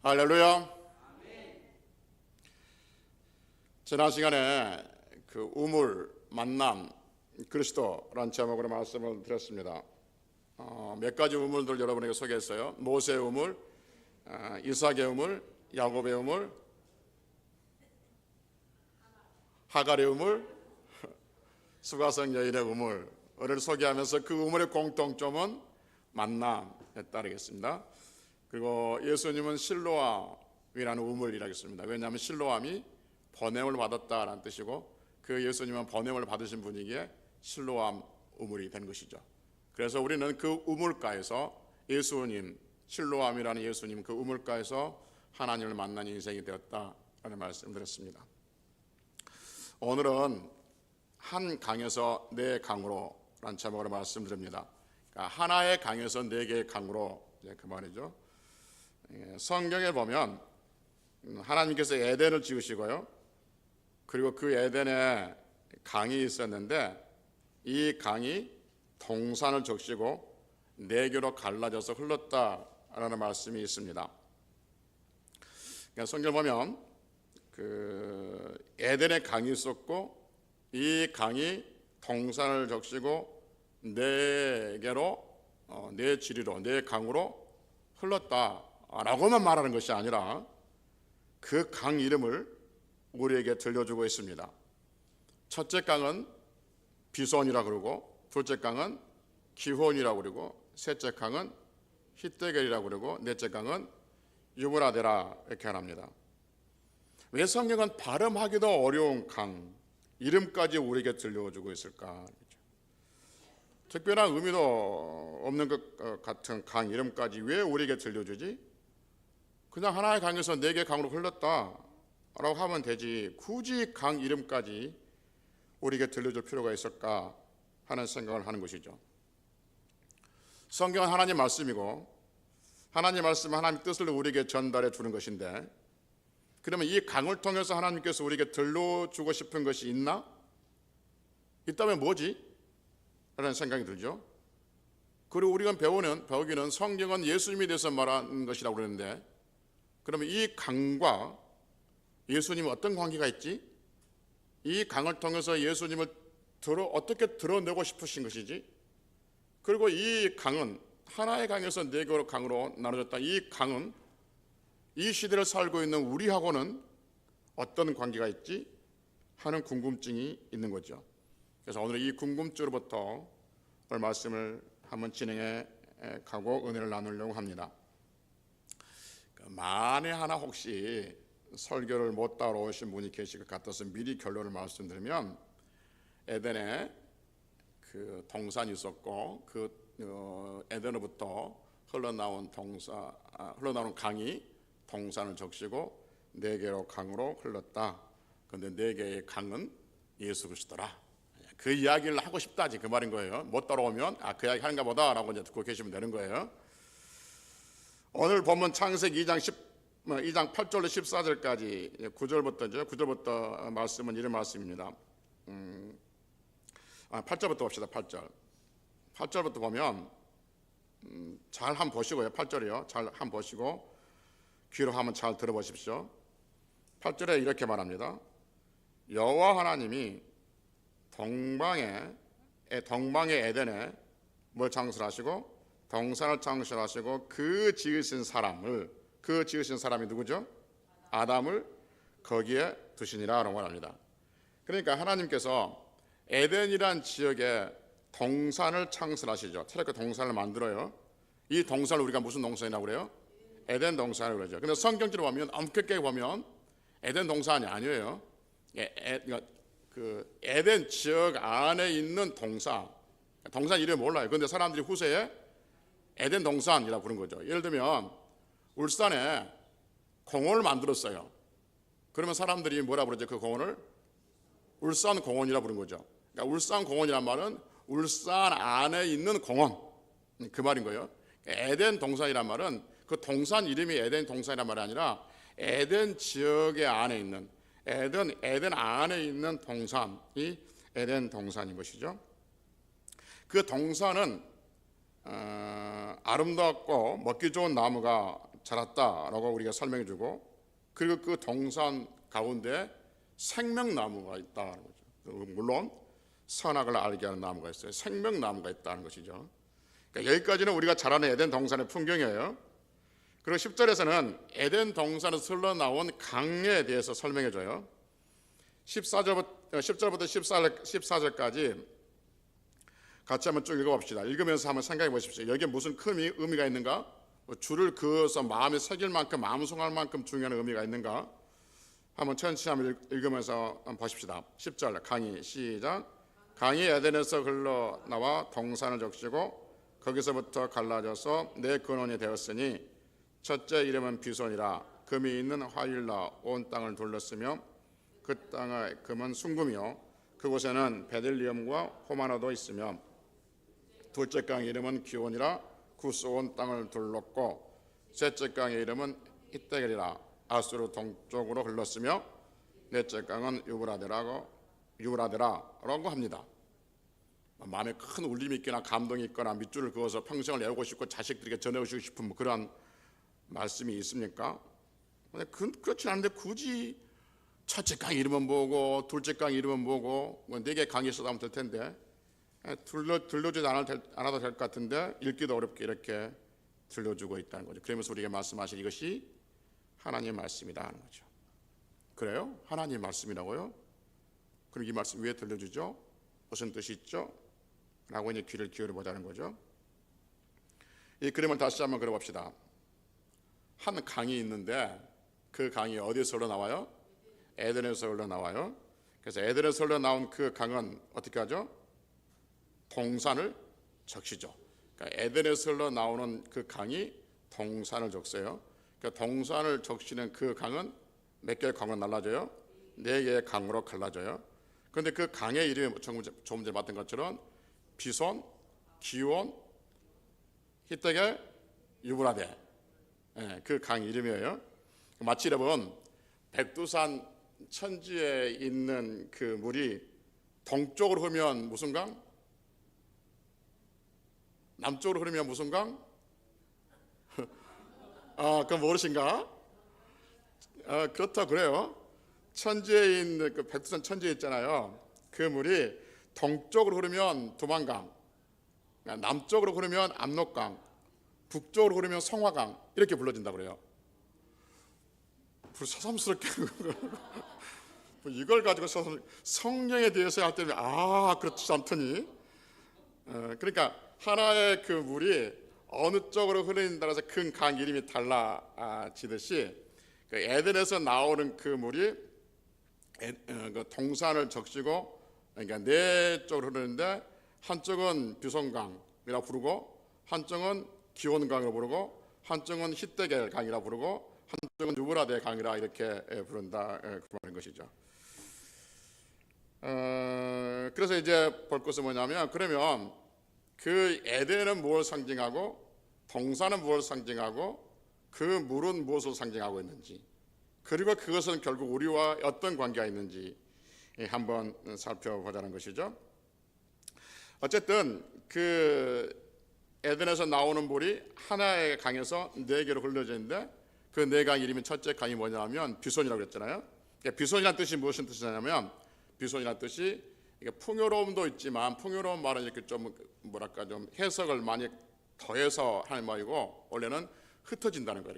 할렐루야. 지난 시간에 그 우물, 만남, 그리스도라는 제목으로 말씀을 드렸습니다. 몇 가지 우물들 여러분에게 소개했어요. 모세의 우물, 이삭의 우물, 야곱의 우물, 하갈의 우물, 수가성 여인의 우물을 소개하면서 그 우물의 공통점은 만남에 따르겠습니다. 그리고 예수님은 실로암이라는 우물이라고 했습니다. 왜냐하면 실로암이 번냄을 받았다라는 뜻이고, 그 예수님은 번냄을 받으신 분이기에 실로암 우물이 된 것이죠. 그래서 우리는 그 우물가에서 예수님, 실로암이라는 예수님 그 우물가에서 하나님을 만난 인생이 되었다라는 말씀을 드렸습니다. 오늘은 한 강에서 네 강으로 라는 제목으로 말씀드립니다. 그러니까 하나의 강에서 네 개의 강으로, 그 말이죠. 성경에 보면 하나님께서 에덴을 지으시고요, 그리고 그 에덴에 강이 있었는데 이 강이 동산을 적시고 네 개로 갈라져서 흘렀다라는 말씀이 있습니다. 그러니까 성경을 보면 그 에덴에 강이 있었고 이 강이 동산을 적시고 네 개로, 네 지리로, 네 강으로 흘렀다라고만 말하는 것이 아니라 그 강 이름을 우리에게 들려주고 있습니다. 첫째 강은 비손이라고 그러고, 둘째 강은 기혼이라고 그러고, 셋째 강은 히데겔이라고 그러고, 넷째 강은 유브라데라 이렇게 합니다. 왜 성경은 발음하기도 어려운 강 이름까지 우리에게 들려주고 있을까? 특별한 의미도 없는 것 같은 강 이름까지 왜 우리에게 들려주지? 그냥 하나의 강에서 네 개 강으로 흘렀다라고 하면 되지, 굳이 강 이름까지 우리에게 들려줄 필요가 있을까 하는 생각을 하는 것이죠. 성경은 하나님 말씀이고, 하나님 말씀은 하나님 뜻을 우리에게 전달해 주는 것인데, 그러면 이 강을 통해서 하나님께서 우리에게 들려주고 싶은 것이 있나? 있다면 뭐지? 라는 생각이 들죠. 그리고 우리가 배우기는 성경은 예수님에 대해서 말하는 것이라고 그러는데, 그러면 이 강과 예수님은 어떤 관계가 있지? 이 강을 통해서 예수님을 어떻게 드러내고 싶으신 것이지? 그리고 이 강은 하나의 강에서 네 개의 강으로 나눠졌다. 이 강은 이 시대를 살고 있는 우리하고는 어떤 관계가 있지? 하는 궁금증이 있는 거죠. 그래서 오늘 이 궁금증으로부터 오늘 말씀을 한번 진행해 가고 은혜를 나누려고 합니다. 만에 하나 혹시 설교를 못 따라오신 분이 계실 것 같아서 미리 결론을 말씀드리면, 에덴에 그 동산이 있었고 그 에덴으로부터 흘러나온 강이 동산을 적시고 네 개로 강으로 흘렀다. 그런데 네 개의 강은 예수 그리스도라. 그 이야기를 하고 싶다지 그 말인 거예요. 못 따라오면 그 이야기 하는가 보다라고 이제 듣고 계시면 되는 거예요. 오늘 본문 창세기 2장 8절로 14절까지 9절부터 말씀은 이런 말씀입니다. 8절부터 봅시다. 8절부터 보면 잘 한번 보시고요. 8절이요. 잘 한번 보시고 귀로 한번 잘 들어보십시오. 8절에 이렇게 말합니다. 여호와 하나님이 동방의 에덴에 뭘 창설하시고 동산을 창설하시고 그 지으신 사람이 누구죠? 아담을 거기에 두시니라 라고 말합니다. 그러니까 하나님께서 에덴이란 지역에 동산을 창설하시죠. 태초에 동산을 만들어요. 이 동산을 우리가 무슨 동산이라고 그래요? 에덴 동산이라고 그러죠. 근데 성경적으로 보면 엄격하게 보면 에덴 동산이 아니에요. 그 에덴 지역 안에 있는 동산 이름이 몰라요. 그런데 사람들이 후세에 에덴 동산이라고 부른 거죠. 예를 들면 울산에 공원을 만들었어요. 그러면 사람들이 뭐라 부르죠? 그 공원을 울산 공원이라고 부른 거죠. 그러니까 울산 공원이란 말은 울산 안에 있는 공원, 그 말인 거예요. 에덴 동산이란 말은 그 동산 이름이 에덴 동산이란 말이 아니라 에덴 지역의 안에 있는 에덴 안에 있는 동산이 에덴 동산인 것이죠. 그 동산은 아름답고 먹기 좋은 나무가 자랐다라고 우리가 설명해주고, 그리고 그 동산 가운데 생명나무가 있다는 거죠. 물론 선악을 알게 하는 나무가 있어요. 생명나무가 있다는 것이죠. 그러니까 여기까지는 우리가 잘 아는 에덴 동산의 풍경이에요. 그리고 10절에서는 에덴 동산에서 흘러나온 강에 대해서 설명해줘요. 10절부터 14절까지 같이 한번 쭉 읽어봅시다. 읽으면서 한번 생각해 보십시오. 여기에 무슨 큰 의미가 있는가? 줄을 그어서 마음에 새길 만큼, 마음송할 만큼 중요한 의미가 있는가? 한번 천천히 한번 읽으면서 한번 보십시다. 10절 강이 시작. 강이 에덴에서 흘러나와 동산을 적시고 거기서부터 갈라져서 네 근원이 되었으니 첫째 이름은 비손이라. 금이 있는 화일라 온 땅을 둘렀으며 그 땅의 금은 순금이요 그곳에는 베들리엄과 호마노도 있으며, 둘째 강의 이름은 기온이라. 구스 온 땅을 둘렀고, 셋째 강의 이름은 히데겔이라. 아수르 동쪽으로 흘렀으며, 넷째 강은 유브라데라고 합니다. 마음에 큰 울림이 있거나 감동이 있거나 밑줄을 그어서 평생을 외우고 싶고 자식들에게 전해주고 싶은 뭐 그런 말씀이 있습니까? 그렇진 않은데 굳이 첫째 강 이름은 뭐고 둘째 강 이름은 뭐고 네 개 강이 있어도 하면 될 텐데 들려주지 않아도 될 것 같은데 읽기도 어렵게 이렇게 들려주고 있다는 거죠. 그러면서 우리에게 말씀하실 이것이 하나님의 말씀이다 하는 거죠. 그래요? 하나님의 말씀이라고요? 그럼 이 말씀 왜 들려주죠? 무슨 뜻이 있죠? 라고 이제 귀를 기울여 보자는 거죠. 이 그림을 다시 한번 그려봅시다. 한 강이 있는데 그 강이 어디에서 흘러나와요? 에덴에서 흘러나와요. 그래서 에덴에서 흘러나온 그 강은 어떻게 하죠? 동산을 적시죠. 그러니까 에덴에서 흘러나오는 그 강이 동산을 적세요. 그러니까 동산을 적시는 그 강은 몇 개의 강으로 날라져요? 네 개의 강으로 갈라져요. 그런데 그 강의 이름이 조금 전에 봤던 것처럼 비손, 기온, 히데겔, 유브라데, 그 강 이름이에요. 마치 여러분 백두산 천지에 있는 그 물이 동쪽으로 흐르면 무슨 강? 남쪽으로 흐르면 무슨 강? 그건 모르신가? 그렇다 그래요. 천지에 있는 그 백두산 천지에 있잖아요. 그 물이 동쪽으로 흐르면 두만강, 남쪽으로 흐르면 압록강, 북쪽으로 흐르면 성화강 이렇게 불러진다고 그래요. 새삼스럽게 이걸 가지고 성령에 대해서 할 때는 그렇지 않더니 그러니까 하나의 그 물이 어느 쪽으로 흐르는 따라서 큰 강 이름이 달라지듯이 그 에덴에서 나오는 그 물이 그 동산을 적시고 그러니까 네 쪽으로 흐르는데 한쪽은 비손강이라고 부르고 한쪽은 기온강이라고 부르고 한쪽은 히데겔 강이라고 부르고 한쪽은 유브라데 강이라 이렇게 부른다 그 말인 것이죠. 그래서 이제 볼 것은 뭐냐면 그러면 그 에덴은 무엇을 상징하고 동산은 무엇을 상징하고 그 물은 무엇을 상징하고 있는지 그리고 그것은 결국 우리와 어떤 관계가 있는지 한번 살펴보자는 것이죠. 어쨌든 그 에덴에서 나오는 물이 하나의 강에서 네 개로 흘러져 있는데 그 네 강 이름이 첫째 강이 뭐냐면 비손이라고 그랬잖아요. 그러니까 비손이라는 뜻이 무슨 뜻이냐면 비손이라는 뜻이 풍요로움도 있지만 풍요로운 말은 이렇게 좀 뭐랄까 좀 해석을 많이 더해서 하는 말이고 원래는 흩어진다는 거예요.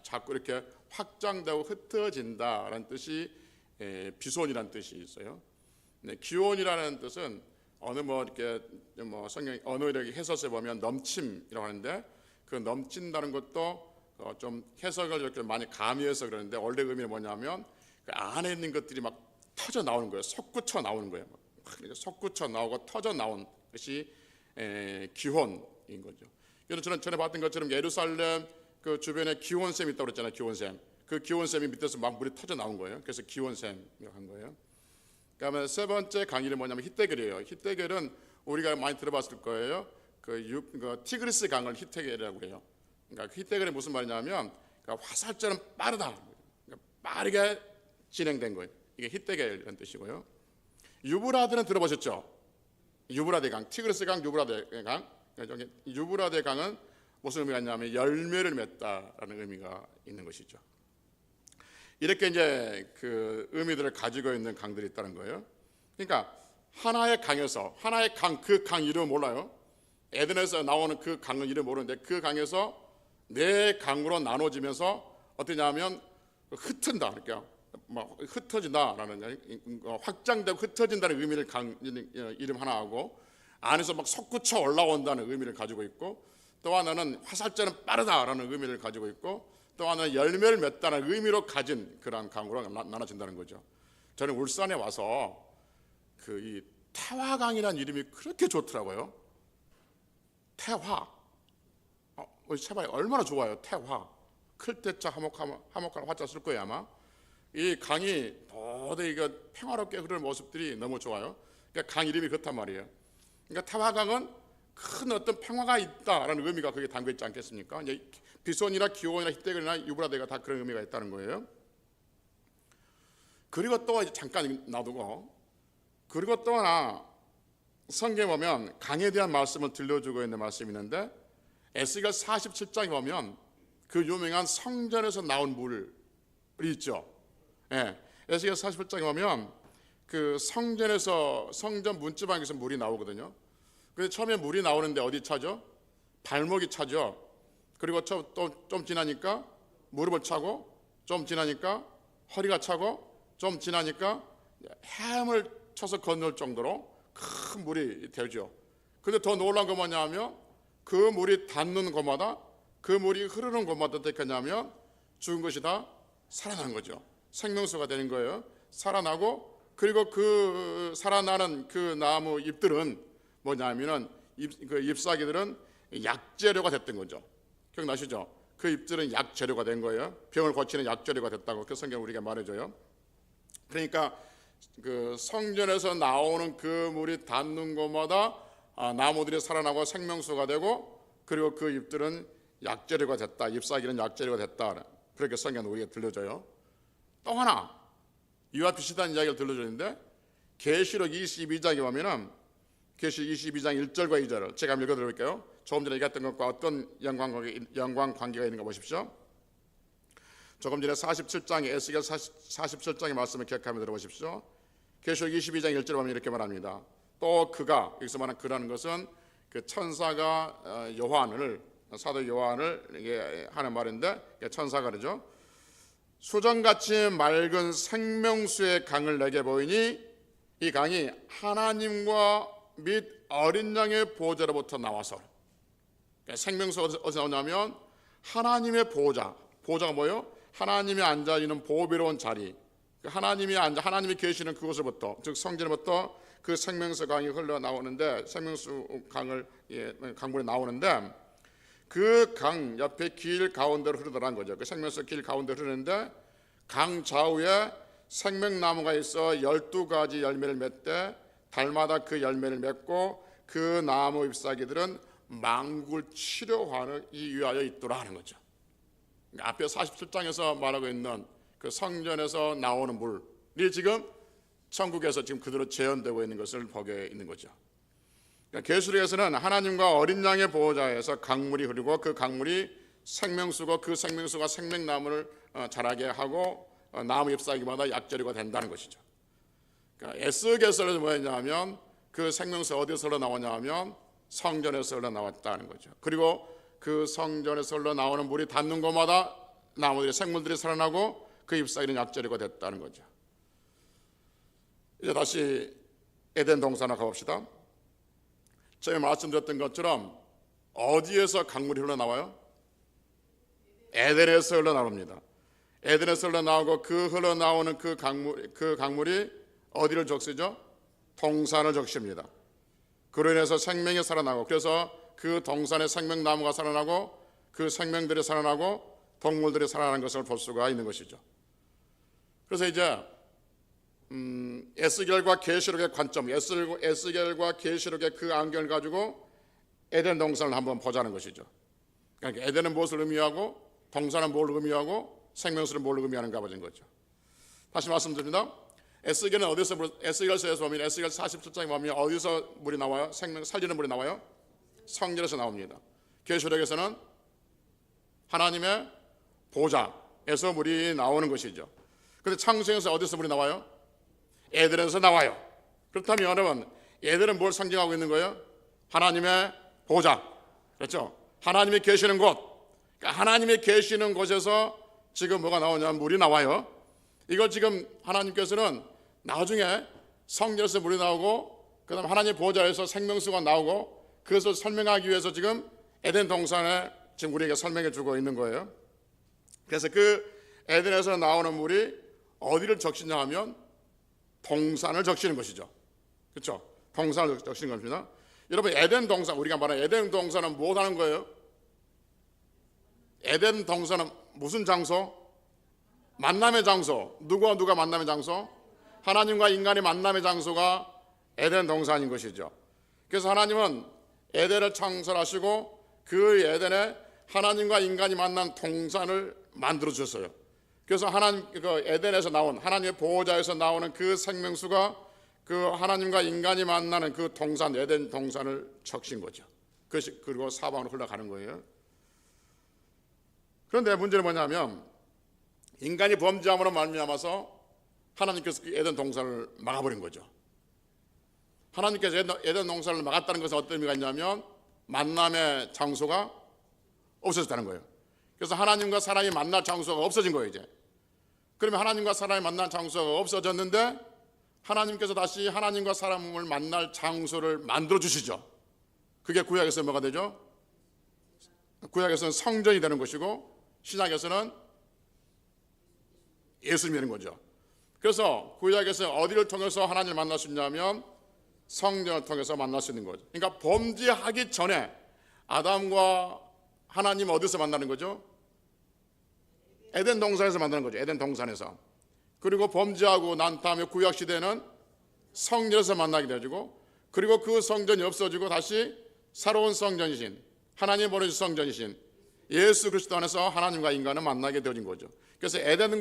자꾸 이렇게 확장되고 흩어진다라는 뜻이 비손이라는 뜻이 있어요. 기온이라는 뜻은 어느 뭐 이렇게 뭐 성경 어느 이렇게 해석에 보면 넘침이라고 하는데 그 넘친다는 것도 좀 해석을 이렇게 많이 가미해서 그러는데 원래 의미는 뭐냐면 그 안에 있는 것들이 막 터져 나오는 거예요. 솟구쳐 나오는 거예요. 솟구쳐 나오고 터져 나온 것이 기혼인 거죠. 그래서 저는 전에 봤던 것처럼 예루살렘 그 주변에 기온샘이 있다고 그랬잖아요. 기온샘. 그 기온샘이 밑에서 막 물이 터져 나온 거예요. 그래서 기온샘이라고 한 거예요. 그다음에 세 번째 강의는 뭐냐면 히데겔이에요. 히데겔은 우리가 많이 들어봤을 거예요. 그 티그리스 강을 히데겔이라고 해요. 그러니까 히데겔이 무슨 말이냐면 그러니까 화살처럼 빠르다. 그러니까 빠르게 진행된 거예요. 이게 히데겔이라는 뜻이고요. 유브라데는 들어보셨죠? 유브라데 강, 티그리스 강, 유브라데 강. 유브라데 강은 무슨 의미가 있냐면 열매를 맺다라는 의미가 있는 것이죠. 이렇게 이제 그 의미들을 가지고 있는 강들이 있다는 거예요. 그러니까 하나의 강에서, 하나의 강, 그 강 이름 몰라요? 에덴에서 나오는 그 강은 이름 모르는데 그 강에서 네 강으로 나눠지면서 어떠냐면 흩은다, 그러니까 막 흩어진다라는, 확장되고 흩어진다는 의미를 이름 하나 하고, 안에서 막 솟구쳐 올라온다는 의미를 가지고 있고, 또 하나는 화살자는 빠르다라는 의미를 가지고 있고, 또 하나는 열매를 맺다는 의미로 가진 그러한 강으로 나눠진다는 거죠. 저는 울산에 와서 그 이 태화강이라는 이름이 그렇게 좋더라고요. 태화. 제발 얼마나 좋아요. 태화. 클 때자 화목한 화자 쓸 거예요 아마. 이 강이 도저히 평화롭게 흐르는 모습들이 너무 좋아요. 그러니까 강 이름이 그렇단 말이에요. 그러니까 태화강은 큰 어떤 평화가 있다라는 의미가 거기에 담겨 있지 않겠습니까? 이제 비손이나 기온이나 히데겔이나 유브라데가 다 그런 의미가 있다는 거예요. 그리고 또 이제 잠깐 놔두고, 그리고 또 하나 성경에 보면 강에 대한 말씀을 들려주고 있는 말씀이 있는데, 에스겔 47장에 보면 그 유명한 성전에서 나온 물이 있죠. 예, 에스겔 47장에 보면 그 성전에서, 성전 문지방에서 물이 나오거든요. 그래서 처음에 물이 나오는데 어디 차죠? 발목이 차죠. 그리고 또 좀 지나니까 무릎을 차고, 좀 지나니까 허리가 차고, 좀 지나니까 헤엄을 쳐서 건널 정도로 큰 물이 되죠. 그런데 더 놀라운 건 뭐냐면 그 물이 닿는 곳마다, 그 물이 흐르는 곳마다 어떻게 하냐면 죽은 것이 다 살아나는 거죠. 생명수가 되는 거예요. 살아나고, 그리고 그 살아나는 그 나무 잎들은 뭐냐면은 그 잎사귀들은 약재료가 됐던 거죠. 기억나시죠? 그 잎들은 약재료가 된 거예요. 병을 고치는 약재료가 됐다고 그 성경 우리가 말해줘요. 그러니까 그 성전에서 나오는 그 물이 닿는 곳마다 나무들이 살아나고 생명수가 되고, 그리고 그 잎들은 약재료가 됐다, 잎사귀는 약재료가 됐다, 그렇게 성경은 우리에게 들려줘요. 또 하나 이와 비슷한 이야기를 들려주는데, 계시록 22장에 보면은 계시록 22장 1절과 2절을 제가 한번 읽어드릴게요. 조금 전에 얘기했던 것과 어떤 연관관계가 있는가 보십시오. 조금 전에 47장에 에스겔 47장의 말씀을 기억하며 들어보십시오. 계시록 22장 1절에 보면 이렇게 말합니다. 또 그가, 여기서 말하는 그라는 것은 그 천사가 요한을, 사도 요한을 하는 말인데, 천사가 그러죠. 수정같이 맑은 생명수의 강을 내게 보이니 이 강이 하나님과 및 어린 양의 보호자로부터 나와서, 생명수가 어디서 나오냐면 하나님의 보호자. 보호자가 뭐예요? 하나님이 앉아있는 보배로운 자리, 하나님이 계시는 그곳으로부터, 즉 성전으로부터 그 생명수 강이 흘러나오는데, 생명수 강물이 나오는데, 그 강 옆에 길 가운데로 흐르더라는 거죠. 그 생명수 길 가운데로 흐르는데, 강 좌우에 생명나무가 있어 12가지 열매를 맺되 달마다 그 열매를 맺고, 그 나무 잎사귀들은 만국을 치료하기 위하여 있도록 하는 거죠. 앞에 47장에서 말하고 있는 그 성전에서 나오는 물이 지금 천국에서 지금 그대로 재현되고 있는 것을 보게 있는 거죠. 그러니까 계시록에서는 하나님과 어린 양의 보호자에서 강물이 흐르고, 그 강물이 생명수고, 그 생명수가 생명나무를 자라게 하고 나무 잎사귀마다 약재료가 된다는 것이죠. 그러니까 에스겔서는 뭐였냐면 그 생명수 어디서 흘러나오냐 하면 성전에서 흘러나왔다는 거죠. 그리고 그 성전에서 흘러나오는 물이 닿는 곳마다 나무들이, 생물들이 살아나고 그 잎사귀는 약재료가 됐다는 거죠. 이제 다시 에덴 동산으로 가봅시다. 제가 말씀드렸던 것처럼 어디에서 강물이 흘러나와요? 에덴에서 흘러나옵니다. 에덴에서 흘러나오고, 그 흘러나오는 그 강물이 어디를 적시죠? 동산을 적십니다. 그로 인해서 생명이 살아나고, 그래서 그 동산에 생명나무가 살아나고, 그 생명들이 살아나고 동물들이 살아나는 것을 볼 수가 있는 것이죠. 그래서 이제 에스겔과 계시록의 관점, 에스겔과 계시록의 그 안경을 가지고 에덴 동산을 한번 보자는 것이죠. 그러니까 에덴은 무엇을 의미하고, 동산은 뭘 의미하고, 생명수는 뭘 의미하는가 보는 거죠. 다시 말씀드립니다. 에스겔은 어디서, 에스겔서에서 보면, 에스겔 47장에 보면 어디서 물이 나와요? 생명 살리는 물이 나와요? 성전에서 나옵니다. 계시록에서는 하나님의 보좌에서 물이 나오는 것이죠. 그런데 창세에서 어디서 물이 나와요? 에덴에서 나와요. 그렇다면 여러분, 에덴은 뭘 상징하고 있는 거예요? 하나님의 보좌. 그렇죠? 하나님이 계시는 곳. 그러니까 하나님이 계시는 곳에서 지금 뭐가 나오냐면 물이 나와요. 이걸 지금 하나님께서는 나중에 성전에서 물이 나오고 그 다음에 하나님 보좌에서 생명수가 나오고 그것을 설명하기 위해서 지금 에덴 동산에 지금 우리에게 설명해 주고 있는 거예요. 그래서 그 에덴에서 나오는 물이 어디를 적시냐 하면 동산을 적시는 것이죠. 그렇죠? 동산을 적시는 겁니다. 여러분, 에덴 동산, 우리가 말하는 에덴 동산은 무엇 하는 거예요? 에덴 동산은 무슨 장소? 만남의 장소. 누구와 누가 만남의 장소? 하나님과 인간의 만남의 장소가 에덴 동산인 것이죠. 그래서 하나님은 에덴을 창설하시고 그 에덴에 하나님과 인간이 만난 동산을 만들어 주셨어요. 그래서 하나님 그 에덴에서 나온 하나님의 보호자에서 나오는 그 생명수가 그 하나님과 인간이 만나는 그 동산, 에덴 동산을 적신 거죠. 그것이 그리고 사방으로 흘러가는 거예요. 그런데 문제는 뭐냐면 인간이 범죄함으로 말미암아서 하나님께서 그 에덴 동산을 막아버린 거죠. 하나님께서 에덴 동산을 막았다는 것은 어떤 의미가 있냐면 만남의 장소가 없어졌다는 거예요. 그래서 하나님과 사람이 만날 장소가 없어진 거예요. 이제 그러면 하나님과 사람이 만날 장소가 없어졌는데 하나님께서 다시 하나님과 사람을 만날 장소를 만들어 주시죠. 그게 구약에서 뭐가 되죠? 구약에서는 성전이 되는 것이고 신약에서는 예수님이 되는 거죠. 그래서 구약에서 어디를 통해서 하나님을 만날 수 있냐면 성전을 통해서 만날 수 있는 거죠. 그러니까 범죄하기 전에 아담과 하나님 어디서 만나는 거죠? 에덴 동산에서 만나는 거죠. 에덴 동산에서. 그리고 범죄하고 난 다음에 구약 시대는 성전에서 만나게 되어지고 그리고 그 성전이 없어지고 다시 새로운 성전이신 하나님 보내주신 성전이신 예수 그리스도 안에서 하나님과 인간은 만나게 되어진 거죠. 그래서 에덴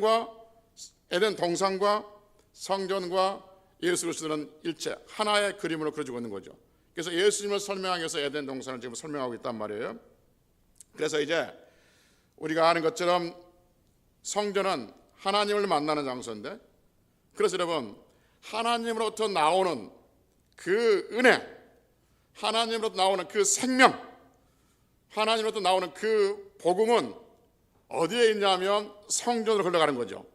동산과 성전과 예수 그리스도는 일체 하나의 그림으로 그려지고 있는 거죠. 그래서 예수님을 설명하기 위해서 에덴 동산을 지금 설명하고 있단 말이에요. 그래서 이제 우리가 아는 것처럼 성전은 하나님을 만나는 장소인데, 그래서 여러분 하나님으로부터 나오는 그 은혜, 하나님으로부터 나오는 그 생명, 하나님으로부터 나오는 그 복음은 어디에 있냐면 성전으로 흘러가는 거죠.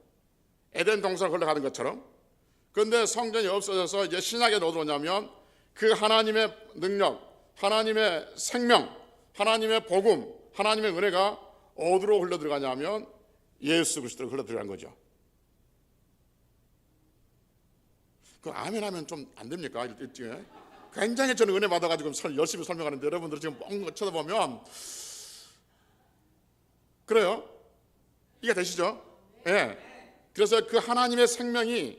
에덴 동산으로 흘러가는 것처럼. 그런데 성전이 없어져서 이제 신약에 어디로 오냐면 그 하나님의 능력, 하나님의 생명, 하나님의 복음, 하나님의 은혜가 어디로 흘러 들어가냐면 예수 그리스도로 흘러 들어간 거죠. 그 아멘 하면 좀 안 됩니까? 일찍에 굉장히 저는 은혜 받아가지고 열심히 설명하는데 여러분들 지금 멍 쳐다보면 그래요? 이해 되시죠? 예. 네. 그래서 그 하나님의 생명이,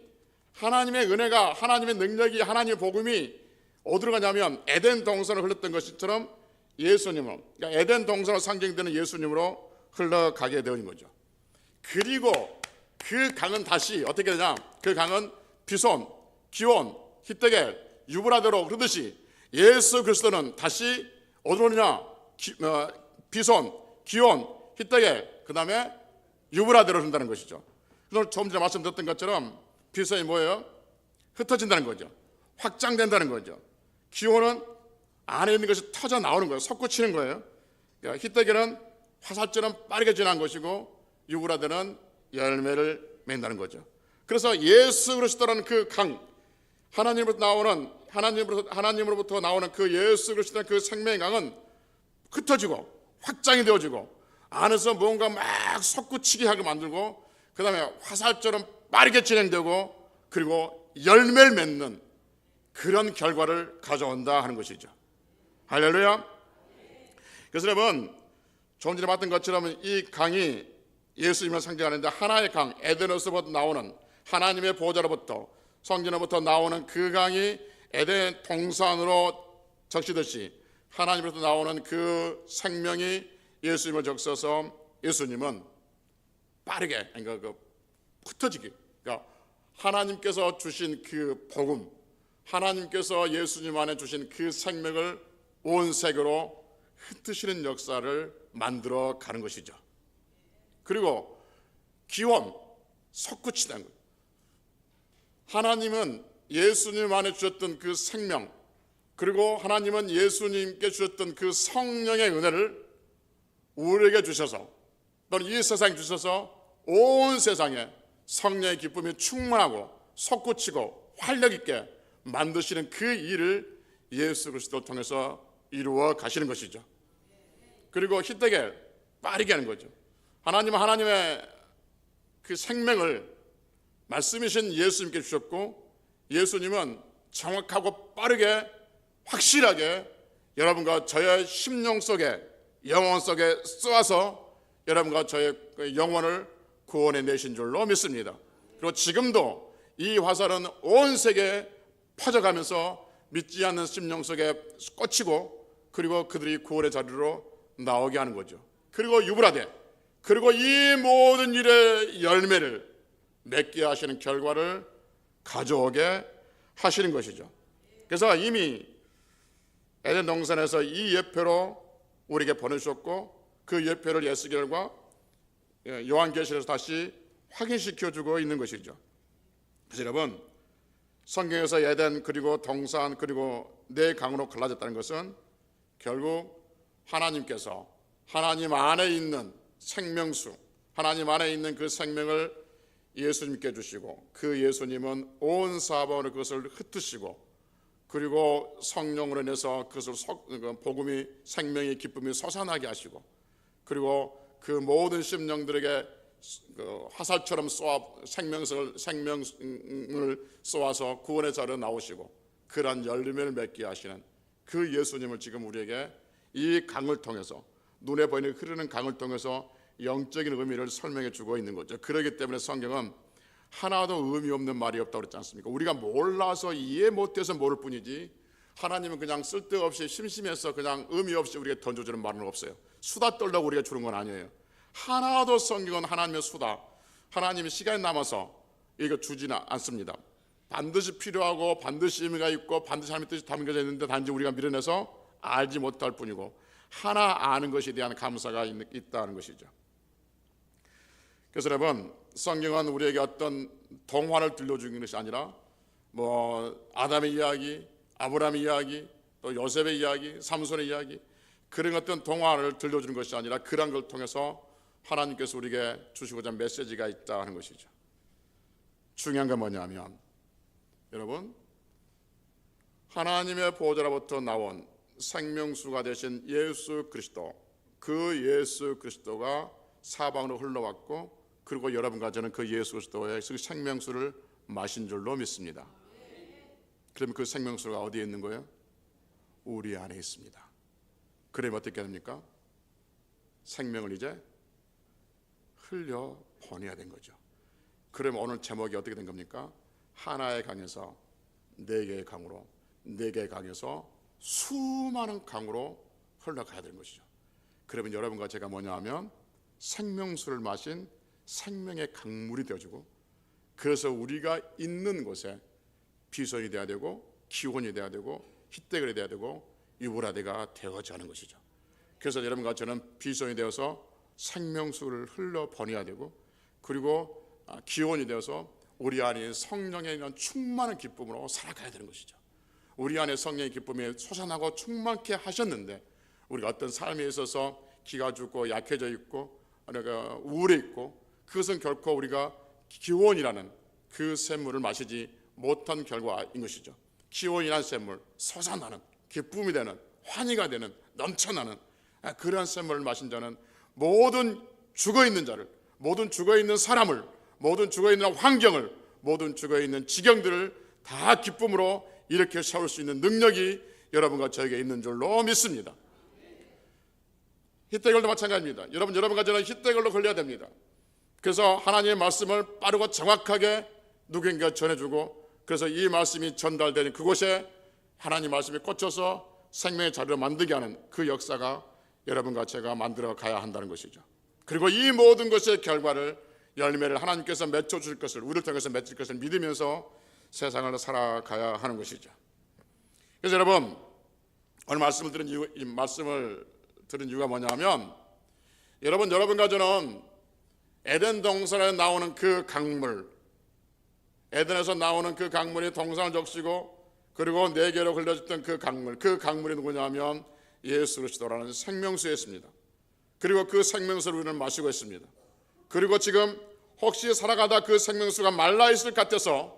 하나님의 은혜가, 하나님의 능력이, 하나님의 복음이 어디로 가냐면 에덴 동산으로 흘렀던 것처럼 예수님으로, 그러니까 에덴 동산으로 상징되는 예수님으로 흘러가게 되는 거죠. 그리고 그 강은 다시 어떻게 되냐? 그 강은 비손, 기온, 히데겔, 유브라데로 흐르듯이 예수 그리스도는 다시 어디로 오느냐? 비손, 기온, 히데겔, 그 다음에 유브라데로 흐른다는 것이죠. 그래서 조금 전에 말씀드렸던 것처럼 비손이 뭐예요? 흩어진다는 거죠. 확장된다는 거죠. 기온은 안에 있는 것이 터져 나오는 거예요. 솟구치는 거예요. 히데겔은 화살처럼 빠르게 지나는 것이고 유브라데는 열매를 맺는다는 거죠. 그래서 예수 그리스도라는 그 강, 하나님으로부터 나오는 그 예수 그리스도의 그 생명의 강은 흩어지고 확장이 되어지고 안에서 뭔가 막 솟구치게 하게 만들고 그 다음에 화살처럼 빠르게 진행되고 그리고 열매를 맺는 그런 결과를 가져온다 하는 것이죠. 할렐루야. 그래서 여러분 조금 전에 봤던 것처럼 이 강이 예수님을 상징하는데 하나의 강, 에덴에서부터 나오는 하나님의 보좌로부터 성전으로부터 나오는 그 강이 에덴 동산으로 적시듯이 하나님으로부터 나오는 그 생명이 예수님을 적셔서 예수님은 빠르게, 그러니까 흩어지기, 그러니까 하나님께서 주신 그 복음, 하나님께서 예수님 안에 주신 그 생명을 온 세계로 흩으시는 역사를 만들어 가는 것이죠. 그리고 기원, 솟구치는 거예요. 하나님은 예수님 안에 주셨던 그 생명, 그리고 하나님은 예수님께 주셨던 그 성령의 은혜를 우리에게 주셔서, 또는 이 세상에 주셔서 온 세상에 성령의 기쁨이 충만하고 솟구치고 활력 있게 만드시는 그 일을 예수 그리스도를 통해서 이루어 가시는 것이죠. 그리고 희되게 빠르게 하는 거죠. 하나님은 하나님의 그 생명을 말씀이신 예수님께 주셨고, 예수님은 정확하고 빠르게 확실하게 여러분과 저의 심령 속에, 영혼 속에 쏘아서 여러분과 저의 영혼을 구원해 내신 줄로 믿습니다. 그리고 지금도 이 화살은 온 세계에 퍼져가면서 믿지 않는 심령 속에 꽂히고, 그리고 그들이 구원의 자리로 나오게 하는 거죠. 그리고 유브라데, 그리고 이 모든 일의 열매를 맺게 하시는 결과를 가져오게 하시는 것이죠. 그래서 이미 에덴 동산에서 이 예표로 우리에게 보내주셨고, 그 예표를 에스겔과 요한계시록에서 다시 확인시켜주고 있는 것이죠. 그래서 여러분, 성경에서 에덴 그리고 동산 그리고 네 강으로 갈라졌다는 것은 결국 하나님께서 하나님 안에 있는 생명수, 하나님 안에 있는 그 생명을 예수님께 주시고, 그 예수님은 온 사방으로 그것을 흩으시고, 그리고 성령으로 인해서 그것을 복음이, 생명의 기쁨이 솟아나게 하시고, 그리고 그 모든 심령들에게 화살처럼 생명을 쏘아서 구원의 자리로 나오시고, 그러한 열매를 맺게 하시는 그 예수님을 지금 우리에게 이 강을 통해서, 눈에 보이는 흐르는 강을 통해서 영적인 의미를 설명해 주고 있는 거죠. 그렇기 때문에 성경은 하나도 의미 없는 말이 없다고 그랬지 않습니까? 우리가 몰라서 이해 못해서 모를 뿐이지, 하나님은 그냥 쓸데없이 심심해서 그냥 의미 없이 우리에게 던져주는 말은 없어요. 수다 떨려고 우리가 주는 건 아니에요. 하나도 성경은 하나님의 수다, 하나님이 시간이 남아서 이거 주지는 않습니다. 반드시 필요하고 반드시 의미가 있고 반드시 하나님의 뜻이 담겨져 있는데, 단지 우리가 밀어내서 알지 못할 뿐이고, 하나 아는 것에 대한 감사가 있다는 것이죠. 그래서 여러분, 성경은 우리에게 어떤 동화를 들려주는 것이 아니라 아담의 이야기, 아브라함의 이야기, 또 요셉의 이야기, 삼손의 이야기, 그런 어떤 동화를 들려주는 것이 아니라 그런 걸 통해서 하나님께서 우리에게 주시고자 하는 메시지가 있다 하는 것이죠. 중요한 건 뭐냐면, 여러분, 하나님의 보호자로부터 나온 생명수가 되신 예수 그리스도, 그 예수 그리스도가 사방으로 흘러왔고, 그리고 여러분과 저는 그 예수 그리스도의 생명수를 마신 줄로 믿습니다. 그러면 그 생명수가 어디에 있는 거예요? 우리 안에 있습니다. 그러면 어떻게 됩니까? 생명을 이제 흘려 보내야 된 거죠. 그러면 오늘 제목이 어떻게 된 겁니까? 하나의 강에서 네 개의 강으로, 네 개의 강에서 수많은 강으로 흘러가야 되는 것이죠. 그러면 여러분과 제가 뭐냐 하면 생명수를 마신 생명의 강물이 되어주고, 그래서 우리가 있는 곳에 비전이 되어야 되고, 기원이 되어야 되고, 희대결이 되어야 되고, 유브라데가 되어져 하는 것이죠. 그래서 여러분과 저는 비전이 되어서 생명수를 흘러 보내야 되고, 그리고 기원이 되어서 우리 안에 성령에 있는 충만한 기쁨으로 살아가야 되는 것이죠. 우리 안에 성령의 기쁨이 솟아나고 충만케 하셨는데, 우리가 어떤 삶에 있어서 기가 죽고 약해져 있고 우울해 있고, 그것은 결코 우리가 기원이라는 그 샘물을 마시지 못한 결과인 것이죠. 기원이라는 샘물, 솟아나는 기쁨이 되는, 환희가 되는, 넘쳐나는 그러한 샘물을 마신 자는 모든 죽어있는 자를, 모든 죽어있는 사람을, 모든 죽어있는 환경을, 모든 죽어있는 지경들을 다 기쁨으로 일으켜 세울 수 있는 능력이 여러분과 저에게 있는 줄로 믿습니다. 희대결도 마찬가지입니다. 여러분과 저는 희대결로 걸려야 됩니다. 그래서 하나님의 말씀을 빠르고 정확하게 누군가 전해주고, 그래서 이 말씀이 전달되는 그곳에 하나님 말씀이 꽂혀서 생명의 자리로 만들게 하는 그 역사가 여러분과 제가 만들어 가야 한다는 것이죠. 그리고 이 모든 것의 결과를, 열매를 하나님께서 맺어줄 것을, 우리를 통해서 맺을 것을 믿으면서 세상을 살아가야 하는 것이죠. 그래서 여러분, 오늘 말씀을 들은 이유가 뭐냐면, 여러분과 저는 에덴 동산에 나오는 그 강물, 에덴에서 나오는 그 강물이 동산을 적시고 그리고 네 개로 흘려졌던 그 강물이 누구냐면 예수 그리스도라는 생명수였습니다. 그리고 그 생명수를 우리는 마시고 있습니다. 그리고 지금 혹시 살아가다 그 생명수가 말라 있을 것 같아서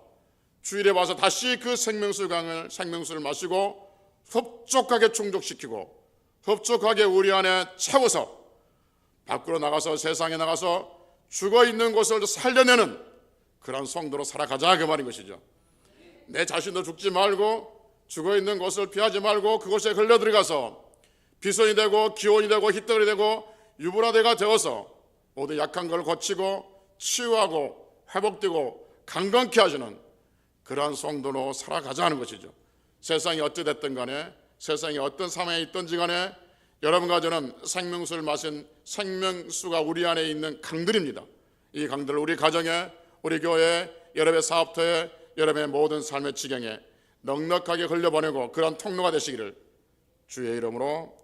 주일에 와서 다시 그 생명수를 마시고 흡족하게 충족시키고 흡족하게 우리 안에 채워서 밖으로 나가서 세상에 나가서 죽어있는 곳을 살려내는 그런 성도로 살아가자 그 말인 것이죠. 내 자신도 죽지 말고 죽어있는 곳을 피하지 말고 그곳에 흘러들어가서 비손이 되고 기온이 되고 깃털이 되고 유불화대가 되어서 모두 약한 걸 고치고 치유하고 회복되고 강건케 하시는 그러한 성도로 살아가자는 것이죠. 세상이 어찌됐든 간에 세상이 어떤 상황에 있든지 간에 여러분과 저는 생명수를 마신 생명수가 우리 안에 있는 강들입니다. 이 강들을 우리 가정에 우리 교회에 여러분의 사업터에 여러분의 모든 삶의 지경에 넉넉하게 흘려보내고 그런 통로가 되시기를 주의 이름으로